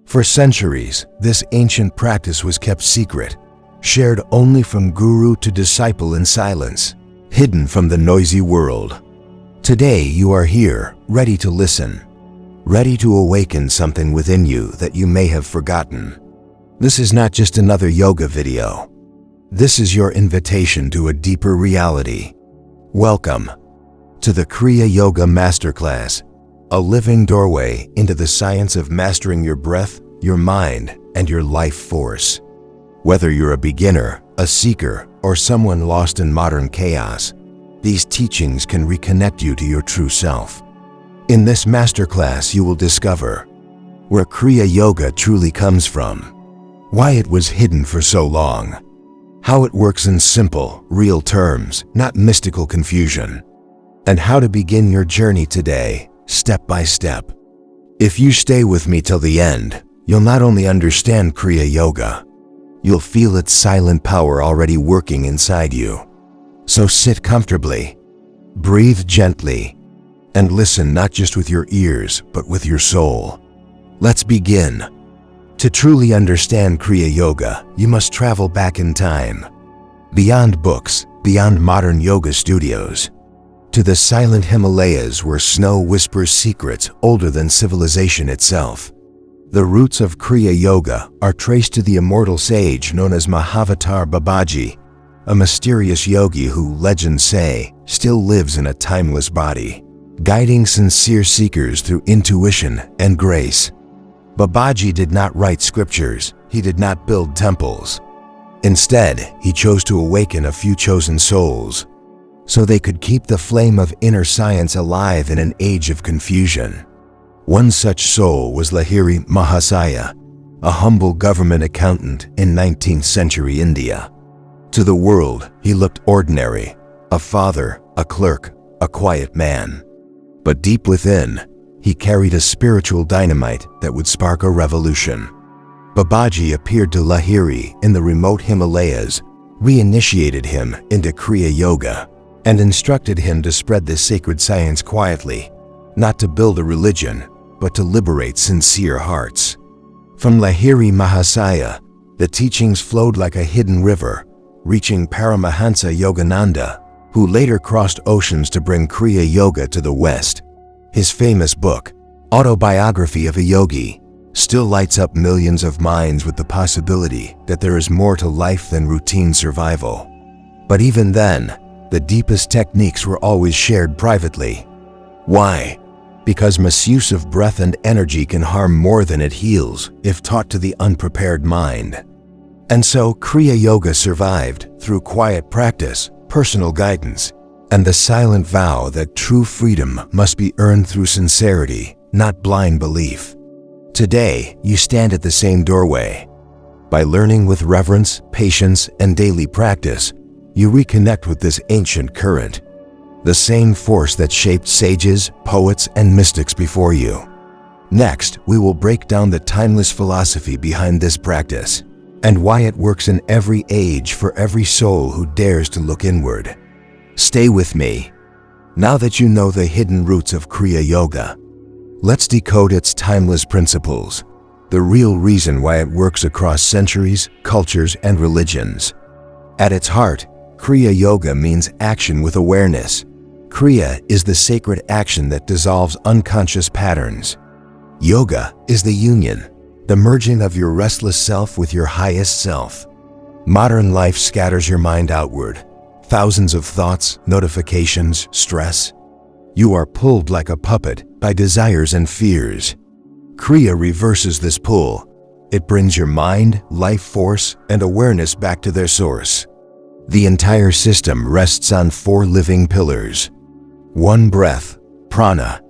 For centuries, this ancient practice was kept secret, shared only from guru to disciple in silence, hidden from the noisy world. Today you are here, ready to listen, ready to awaken something within you that you may have forgotten. This is not just another yoga video. This is your invitation to a deeper reality. Welcome to the Kriya Yoga Masterclass, a living doorway into the science of mastering your breath, your mind, and your life force. Whether you're a beginner, a seeker, or someone lost in modern chaos, these teachings can reconnect you to your true self. In this masterclass, you will discover where Kriya Yoga truly comes from, why it was hidden for so long, how it works in simple, real terms, not mystical confusion, and how to begin your journey today, step by step. If you stay with me till the end, you'll not only understand Kriya Yoga, you'll feel its silent power already working inside you. So sit comfortably, breathe gently, and listen not just with your ears, but with your soul. Let's begin. To truly understand Kriya Yoga, you must travel back in time, beyond books, beyond modern yoga studios, to the silent Himalayas where snow whispers secrets older than civilization itself. The roots of Kriya Yoga are traced to the immortal sage known as Mahavatar Babaji, a mysterious yogi who, legends say, still lives in a timeless body, guiding sincere seekers through intuition and grace. Babaji did not write scriptures, he did not build temples. Instead, he chose to awaken a few chosen souls, so they could keep the flame of inner science alive in an age of confusion. One such soul was Lahiri Mahasaya, a humble government accountant in 19th century India. To the world, he looked ordinary, a father, a clerk, a quiet man. But deep within, he carried a spiritual dynamite that would spark a revolution. Babaji appeared to Lahiri in the remote Himalayas, reinitiated him into Kriya Yoga, and instructed him to spread this sacred science quietly, not to build a religion, but to liberate sincere hearts. From Lahiri Mahasaya, the teachings flowed like a hidden river, reaching Paramahansa Yogananda, who later crossed oceans to bring Kriya Yoga to the West. His famous book, Autobiography of a Yogi, still lights up millions of minds with the possibility that there is more to life than routine survival. But even then, the deepest techniques were always shared privately. Why? Because misuse of breath and energy can harm more than it heals if taught to the unprepared mind. And so Kriya Yoga survived through quiet practice, personal guidance, and the silent vow that true freedom must be earned through sincerity, not blind belief. Today, you stand at the same doorway. By learning with reverence, patience, and daily practice, you reconnect with this ancient current, the same force that shaped sages, poets, and mystics before you. Next, we will break down the timeless philosophy behind this practice, and why it works in every age for every soul who dares to look inward. Stay with me. Now that you know the hidden roots of Kriya Yoga, let's decode its timeless principles, the real reason why it works across centuries, cultures, and religions. At its heart, Kriya Yoga means action with awareness. Kriya is the sacred action that dissolves unconscious patterns. Yoga is the union, the merging of your restless self with your highest self. Modern life scatters your mind outward. Thousands of thoughts, notifications, stress. You are pulled like a puppet by desires and fears. Kriya reverses this pull. It brings your mind, life force, and awareness back to their source. The entire system rests on 4 living pillars. 1. Breath, prana.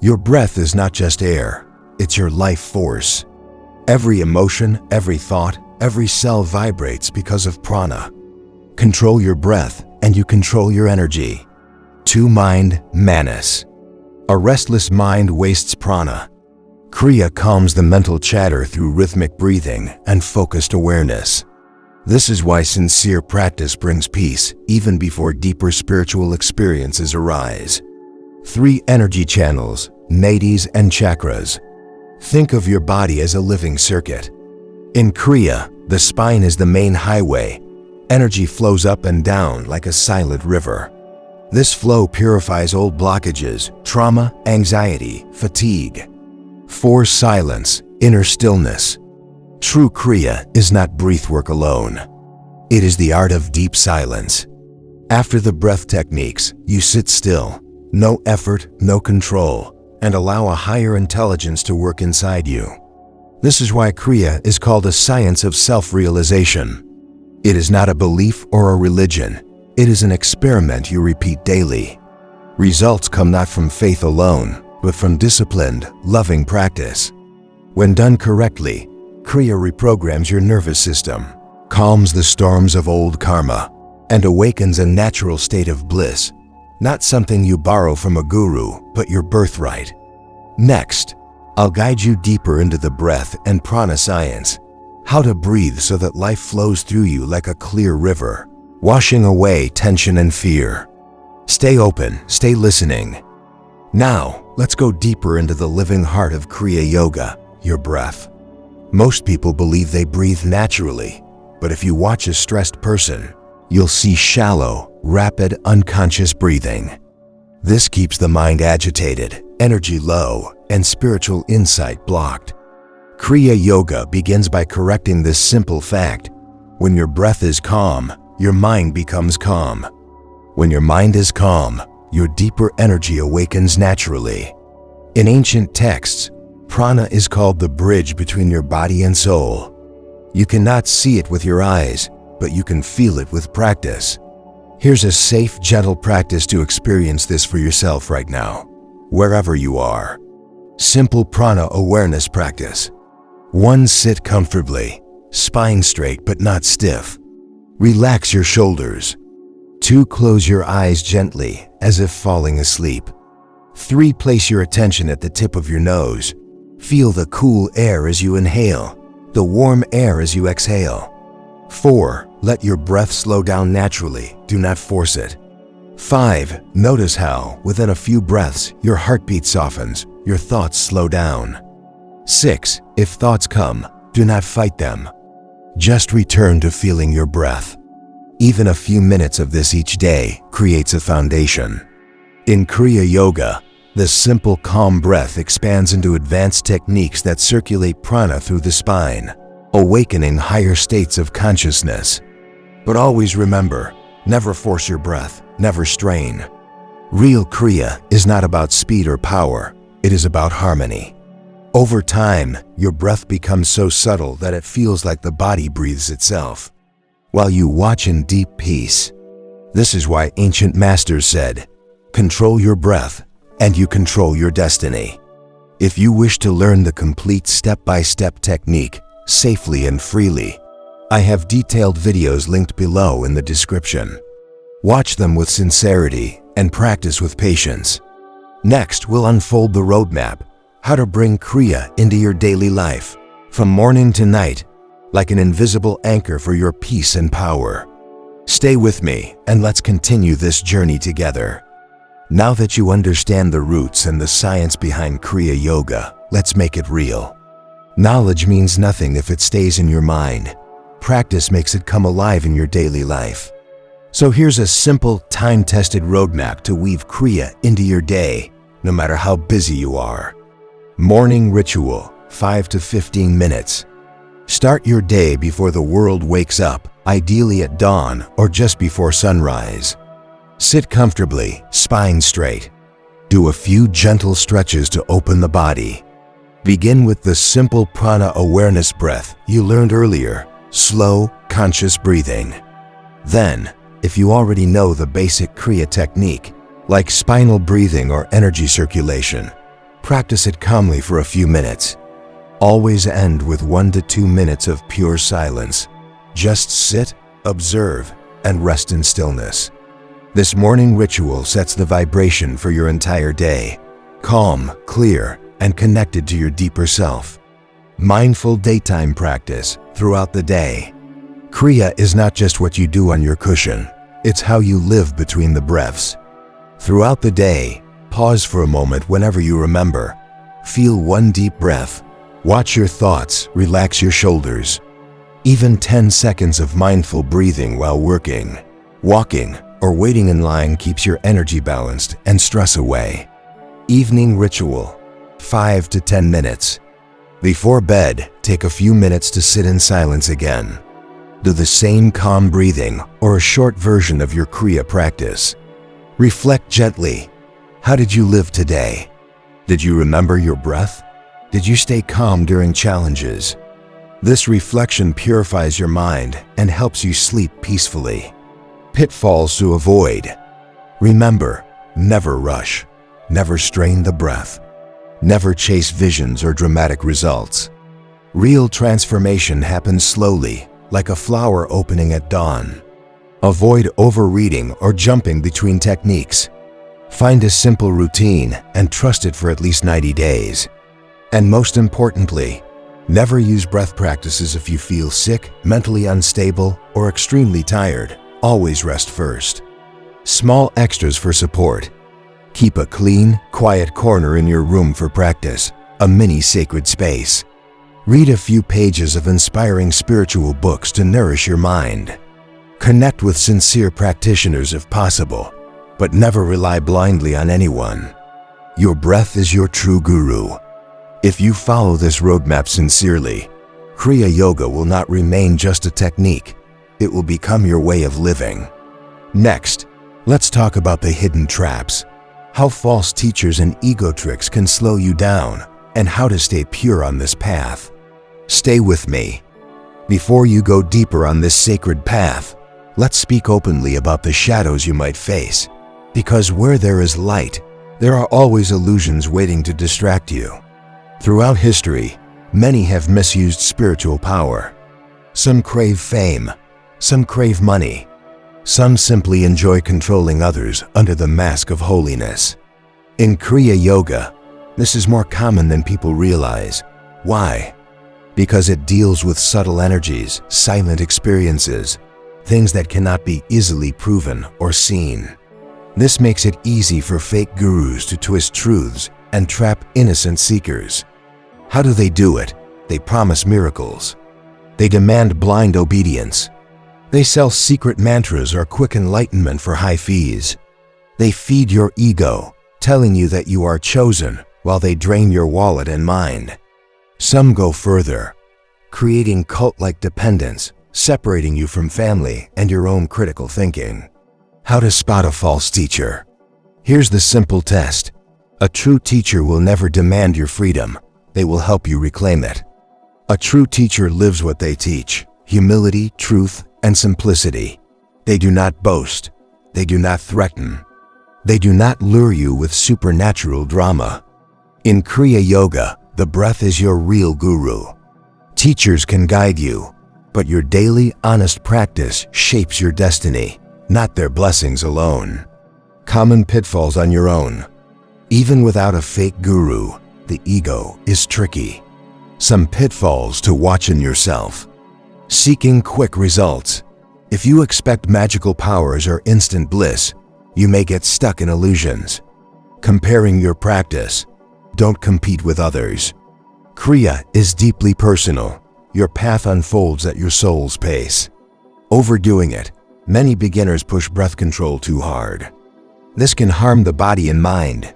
Your breath is not just air, it's your life force. Every emotion, every thought, every cell vibrates because of prana. Control your breath and you control your energy. 2. Mind, manas. A restless mind wastes prana. Kriya calms the mental chatter through rhythmic breathing and focused awareness. This is why sincere practice brings peace even before deeper spiritual experiences arise. 3. Energy channels, nadis and chakras. Think of your body as a living circuit. In Kriya, the spine is the main highway. Energy flows up and down like a silent river. This flow purifies old blockages, trauma, anxiety, fatigue. 4. Silence, inner stillness. True Kriya is not breathwork alone. It is the art of deep silence. After the breath techniques, you sit still, no effort, no control, and allow a higher intelligence to work inside you. This is why Kriya is called a science of self-realization. It is not a belief or a religion. It is an experiment you repeat daily. Results come not from faith alone, but from disciplined, loving practice. When done correctly, Kriya reprograms your nervous system, calms the storms of old karma, and awakens a natural state of bliss, not something you borrow from a guru, but your birthright. Next, I'll guide you deeper into the breath and prana science, how to breathe so that life flows through you like a clear river, washing away tension and fear. Stay open, stay listening. Now, let's go deeper into the living heart of Kriya Yoga, your breath. Most people believe they breathe naturally, but if you watch a stressed person, you'll see shallow, rapid, unconscious breathing. This keeps the mind agitated, energy low, and spiritual insight blocked. Kriya Yoga begins by correcting this simple fact. When your breath is calm, your mind becomes calm. When your mind is calm, your deeper energy awakens naturally. In ancient texts, prana is called the bridge between your body and soul. You cannot see it with your eyes, but you can feel it with practice. Here's a safe, gentle practice to experience this for yourself right now, wherever you are. Simple prana awareness practice. 1. Sit comfortably, spine straight but not stiff. Relax your shoulders. 2. Close your eyes gently, as if falling asleep. 3. Place your attention at the tip of your nose. Feel the cool air as you inhale, the warm air as you exhale. 4. Let your breath slow down naturally, do not force it. 5. Notice how, within a few breaths, your heartbeat softens, your thoughts slow down. 6. If thoughts come, do not fight them. Just return to feeling your breath. Even a few minutes of this each day creates a foundation. In Kriya Yoga, the simple calm breath expands into advanced techniques that circulate prana through the spine, awakening higher states of consciousness. But always remember, never force your breath, never strain. Real Kriya is not about speed or power, it is about harmony. Over time, your breath becomes so subtle that it feels like the body breathes itself, while you watch in deep peace. This is why ancient masters said, control your breath, and you control your destiny. If you wish to learn the complete step-by-step technique, safely and freely, I have detailed videos linked below in the description. Watch them with sincerity and practice with patience. Next, we'll unfold the roadmap, how to bring Kriya into your daily life, from morning to night, like an invisible anchor for your peace and power. Stay with me, and let's continue this journey together. Now that you understand the roots and the science behind Kriya Yoga, let's make it real. Knowledge means nothing if it stays in your mind. Practice makes it come alive in your daily life. So here's a simple, time-tested roadmap to weave Kriya into your day, no matter how busy you are. Morning ritual, 5 to 15 minutes. Start your day before the world wakes up, ideally at dawn or just before sunrise. Sit comfortably, spine straight. Do a few gentle stretches to open the body. Begin with the simple prana awareness breath you learned earlier, slow, conscious breathing. Then, if you already know the basic Kriya technique, like spinal breathing or energy circulation, practice it calmly for a few minutes. Always end with 1 to 2 minutes of pure silence. Just sit, observe, and rest in stillness. This morning ritual sets the vibration for your entire day, calm, clear, and connected to your deeper self. Mindful daytime practice throughout the day. Kriya is not just what you do on your cushion, it's how you live between the breaths. Throughout the day, pause for a moment whenever you remember. Feel one deep breath, Watch your thoughts, relax your shoulders. Even 10 seconds of mindful breathing while working, walking, or waiting in line keeps your energy balanced and stress away. Evening ritual, 5 to 10 minutes. Before bed, take a few minutes to sit in silence again. Do the same calm breathing or a short version of your Kriya practice. Reflect gently. How did you live today? Did you remember your breath? Did you stay calm during challenges? This reflection purifies your mind and helps you sleep peacefully. Pitfalls to avoid. Remember, never rush. Never strain the breath. Never chase visions or dramatic results. Real transformation happens slowly, like a flower opening at dawn. Avoid overreading or jumping between techniques. Find a simple routine and trust it for at least 90 days. And most importantly, never use breath practices if you feel sick, mentally unstable, or extremely tired. Always rest first. Small extras for support. Keep a clean, quiet corner in your room for practice, a mini sacred space. Read a few pages of inspiring spiritual books to nourish your mind. Connect with sincere practitioners if possible, but never rely blindly on anyone. Your breath is your true guru. If you follow this roadmap sincerely, Kriya Yoga will not remain just a technique. It will become your way of living. Next, let's talk about the hidden traps, how false teachers and ego tricks can slow you down, and how to stay pure on this path. Stay with me. Before you go deeper on this sacred path, let's speak openly about the shadows you might face, because where there is light, there are always illusions waiting to distract you. Throughout history, many have misused spiritual power. Some crave fame, some crave money, some simply enjoy controlling others under the mask of holiness. In Kriya Yoga, this is more common than people realize. Why? Because it deals with subtle energies, silent experiences, things that cannot be easily proven or seen. This makes it easy for fake gurus to twist truths and trap innocent seekers. How do they do it? They promise miracles. They demand blind obedience. They sell secret mantras or quick enlightenment for high fees. They feed your ego, telling you that you are chosen, while they drain your wallet and mind. Some go further, creating cult-like dependence, separating you from family and your own critical thinking. How to spot a false teacher? Here's the simple test. A true teacher will never demand your freedom. They will help you reclaim it. A true teacher lives what they teach: humility, truth, and simplicity. They do not boast. They do not threaten. They do not lure you with supernatural drama. In Kriya Yoga, the breath is your real guru. Teachers can guide you, but your daily, honest practice shapes your destiny, not their blessings alone. Common pitfalls on your own. Even without a fake guru, the ego is tricky. Some pitfalls to watch in yourself. Seeking quick results. If you expect magical powers or instant bliss, you may get stuck in illusions. Comparing your practice. Don't compete with others. Kriya is deeply personal. Your path unfolds at your soul's pace. Overdoing it. Many beginners push breath control too hard. This can harm the body and mind.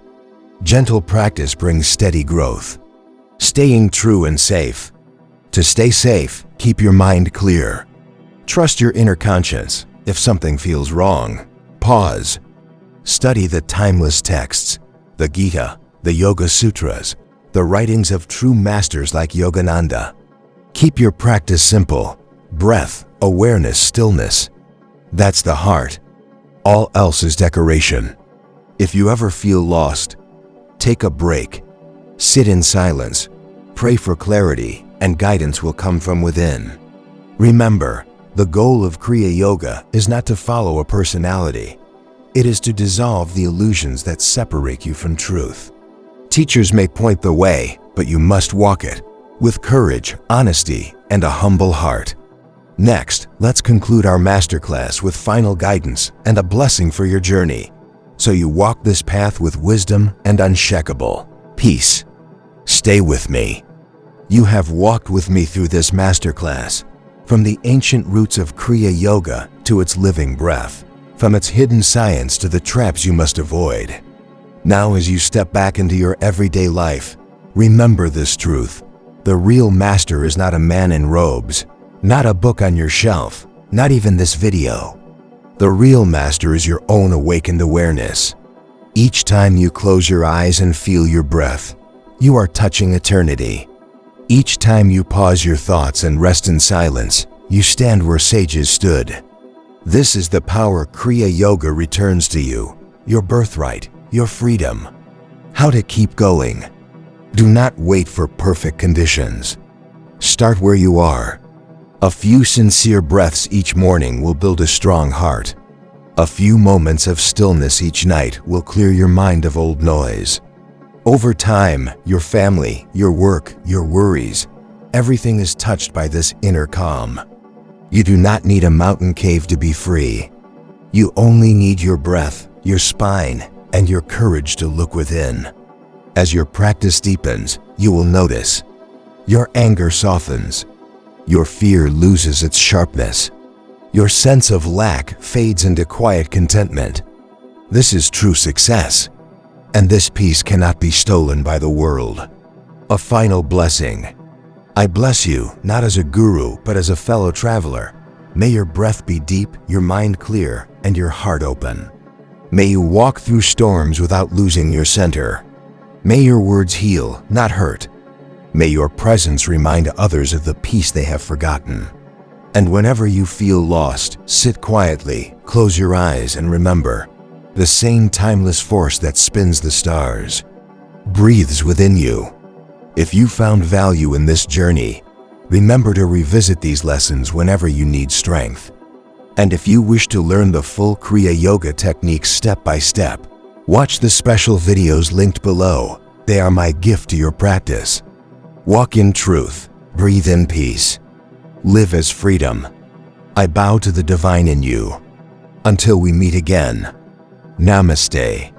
Gentle practice brings steady growth. Staying true and safe. To stay safe, keep your mind clear. Trust your inner conscience. If something feels wrong, pause. Study the timeless texts, the Gita, the Yoga Sutras, the writings of true masters like Yogananda. Keep your practice simple. Breath, awareness, stillness. That's the heart. All else is decoration. If you ever feel lost, take a break. Sit in silence. Pray for clarity, and guidance will come from within. Remember, the goal of Kriya Yoga is not to follow a personality. It is to dissolve the illusions that separate you from truth. Teachers may point the way, but you must walk it with courage, honesty, and a humble heart. Next, let's conclude our masterclass with final guidance and a blessing for your journey, so you walk this path with wisdom and unshakable peace. Stay with me. You have walked with me through this masterclass, from the ancient roots of Kriya Yoga to its living breath, from its hidden science to the traps you must avoid. Now, as you step back into your everyday life, remember this truth. The real master is not a man in robes, not a book on your shelf, not even this video. The real master is your own awakened awareness. Each time you close your eyes and feel your breath, you are touching eternity. Each time you pause your thoughts and rest in silence, you stand where sages stood. This is the power Kriya Yoga returns to you, your birthright, your freedom. How to keep going. Do not wait for perfect conditions. Start where you are. A few sincere breaths each morning will build a strong heart. A few moments of stillness each night will clear your mind of old noise. Over time, your family, your work, your worries, everything is touched by this inner calm. You do not need a mountain cave to be free. You only need your breath, your spine, and your courage to look within. As your practice deepens, you will notice your anger softens, your fear loses its sharpness, your sense of lack fades into quiet contentment. This is true success, and this peace cannot be stolen by the world. A final blessing. I bless you, not as a guru, but as a fellow traveler. May your breath be deep, your mind clear, and your heart open. May you walk through storms without losing your center. May your words heal, not hurt. May your presence remind others of the peace they have forgotten. And whenever you feel lost, sit quietly, close your eyes, and remember, the same timeless force that spins the stars breathes within you. If you found value in this journey, remember to revisit these lessons whenever you need strength. And if you wish to learn the full Kriya Yoga techniques step by step, watch the special videos linked below. They are my gift to your practice. Walk in truth, breathe in peace, live as freedom. I bow to the divine in you. Until we meet again, Namaste.